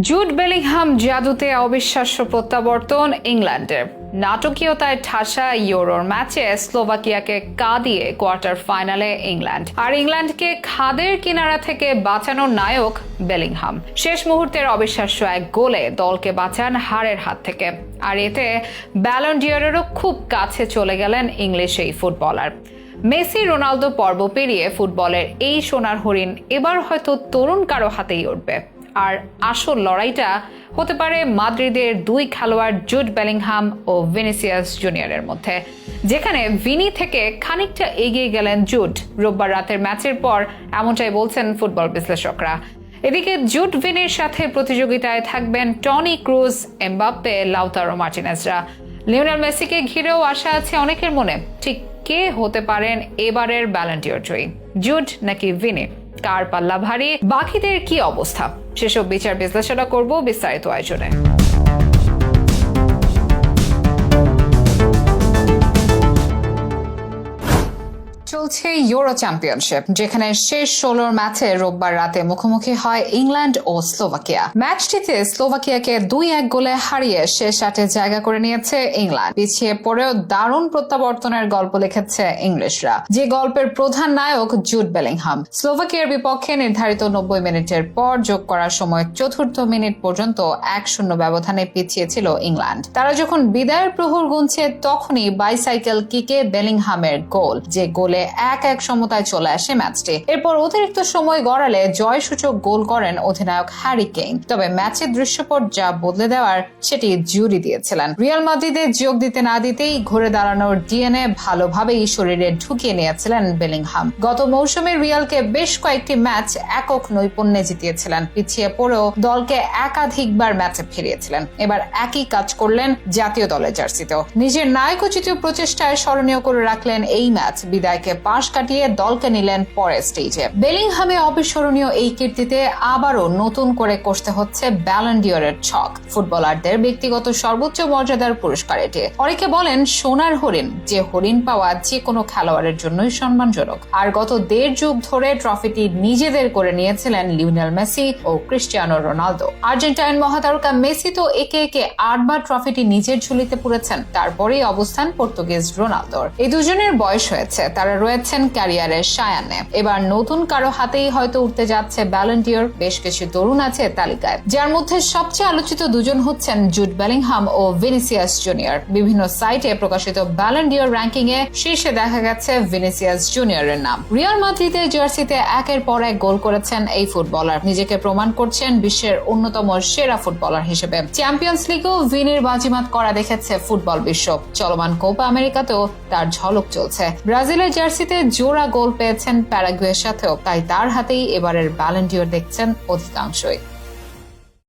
Jude Bellingham জাদুতে অবিশ্বাস্য প্রত্যাবর্তন ইংল্যান্ডের। নাটকীয়তায় ঠাসা ইউরোর ম্যাচে স্লোভাকিয়াকে কাঁদিয়ে কোয়ার্টার ফাইনালে ইংল্যান্ড, আর ইংল্যান্ডকে খাদের কিনারা থেকে বাঁচানোর নায়ক বেলিংহাম। শেষ মুহূর্তের অবিশ্বাস্য এক গোলে দলকে বাঁচান হারের হাত থেকে, আর এতে ব্যালন ডি'অরেরও খুব কাছে চলে গেলেন ইংলিশ এই ফুটবলার। মেসি রোনালদো পর্ব পেরিয়ে ফুটবলের এই সোনার হরিণ এবার হয়তো তরুণ কারো হাতেই উঠবে। আর আসল লড়াইটা হতে পারে মাদ্রিদের দুই খেলোয়াড় জুড বেলিংহাম ও ভিনিসিয়াস জুনিয়রের মধ্যে, যেখানে ভিনি থেকে খানিকটা এগিয়ে গেলেন জুড। রোববার রাতের ম্যাচের পর এমনটাই বলছেন ফুটবল বিশ্লেষকরা। এদিকে জুড ভিনির সাথে প্রতিযোগিতায় থাকবেন টনি ক্রুজ, এমবাপ্পে, লাউতারো মার্টিনেজরা। লিওনেল মেসিকে ঘিরেও আশা আছে অনেকের মনে। ঠিক কে হতে পারেন এবারের ব্যালন ডি'অর জয়ী, জুড নাকি ভিনি? কার পাল্লা ভারী? বাকিদের কি অবস্থা? সেসব বিচার বিশ্লেষণা করব বিস্তারিত আয়োজনে। চলছে ইউরো চ্যাম্পিয়নশিপ, যেখানে শেষ 16 ম্যাচে রোববার রাতে মুখোমুখি হয় ইংল্যান্ড ও স্লোভাকিয়া। ম্যাচটিতে স্লোভাকিয়াকে 2-1 গোলে হারিয়ে শেষ 8-এ জায়গা করে নিয়েছে ইংল্যান্ড। পিছিয়ে পড়েও দারুণ প্রত্যাবর্তনের গল্প লিখেছে ইংলিশরা, যে গল্পের প্রধান নায়ক জুড বেলিংহাম। স্লোভাকিয়ার বিপক্ষে নির্ধারিত 90 মিনিটের পর যোগ করার সময় চতুর্থ মিনিট পর্যন্ত 1-0 ব্যবধানে পিছিয়ে ছিল ইংল্যান্ড। তারা যখন বিদায়ের প্রহর গুনছে, তখনই বাইসাইকেল কিকে বেলিংহামের গোল, যে গোলে 1-1 সমতায় চলে আসে ম্যাচটি। এরপর অতিরিক্ত সময় গড়ালে জয়সূচক গোল করেন অধিনায়ক হ্যারি কেইন। তবে ম্যাচের দৃশ্যপট যা বদলে দেওয়ার, সেটি জুরি দিয়েছিলেন। রিয়াল মাদ্রিদে যোগ দিতে না দিতেই ঘুরে দাঁড়ানোর ডিএনএ ভালোভাবেই শরীরে ঢুকিয়ে নিয়েছিলেন বেলিংহাম। গত মৌসুমে রিয়ালকে বেশ কয়েকটি ম্যাচ একক নৈপুণ্যে জিতিয়েছিলেন। পিছিয়ে পড়েও দলকে একাধিকবার ম্যাচে ফিরিয়েছিলেন। এবার একই কাজ করলেন জাতীয় দলের জার্সিতেও। নিজের নায়কোচিত প্রচেষ্টায় স্মরণীয় করে রাখলেন এই ম্যাচ। বিদায়কে পাশ কাটিয়ে দলকে নিলেন পরের স্টেজে। বেলিংহামে অবিস্মরণীয় এই কীর্তিতে আবারও নতুন করে কষতে হচ্ছে ব্যালন ডি'অরের ছক। ফুটবলারদের ব্যক্তিগত সর্বোচ্চ মর্যাদার পুরস্কার এটি। অনেকে বলেন সোনার হরিণ, যে হরিণ পাওয়া যে কোনো খেলোয়াড়ের জন্যই সম্মানজনক। আর গত 1.5 যুগ ধরে ট্রফিটি নিজেদের করে নিয়েছিলেন লিওনেল মেসি ও ক্রিস্টিয়ানো রোনালদো। আর্জেন্টাইন মহাতারকা মেসি তো একে একে 8 বার ট্রফিটি নিজের ঝুলিতে পুরেছেন। তারপরেই অবস্থান পর্তুগিজ রোনালদোর। এই দুজনের বয়স হয়েছে, তারা রয়েছেন ক্যারিয়ারের সায়ান্নে। এবার নতুন কারো হাতেই হয়তো উঠতে যাচ্ছে ব্যালন ডি'অর। বেশ কিছু তরুণ আছে তালিকায়, যার মধ্যে সবচেয়ে আলোচিত দুজন হচ্ছেন জুড বেলিংহাম ও ভিনিসিয়াস জুনিয়র। বিভিন্ন সাইটে প্রকাশিত ব্যালন ডি'অর র্যাঙ্কিং এ শীর্ষে দেখা গেছে ভিনিসিয়াস জুনিয়রের নাম। রিয়াল মাদ্রিদের জার্সিতে একের পর এক গোল করেছেন এই ফুটবলার। নিজেকে প্রমাণ করছেন বিশ্বের অন্যতম সেরা ফুটবলার হিসেবে। চ্যাম্পিয়ন্স লিগেও ভিনির বাজিমাত করা দেখেছে ফুটবল বিশ্ব। চলমান কোপা আমেরিকাতেও তার ঝলক চলছে। ব্রাজিলের জার্সিতে জোড়া গোল পেয়েছেন প্যারাগুয়ের সাথেও, তাই তার হাতেই এবারের ব্যালন ডি'অর দেখছেন অধিকাংশই।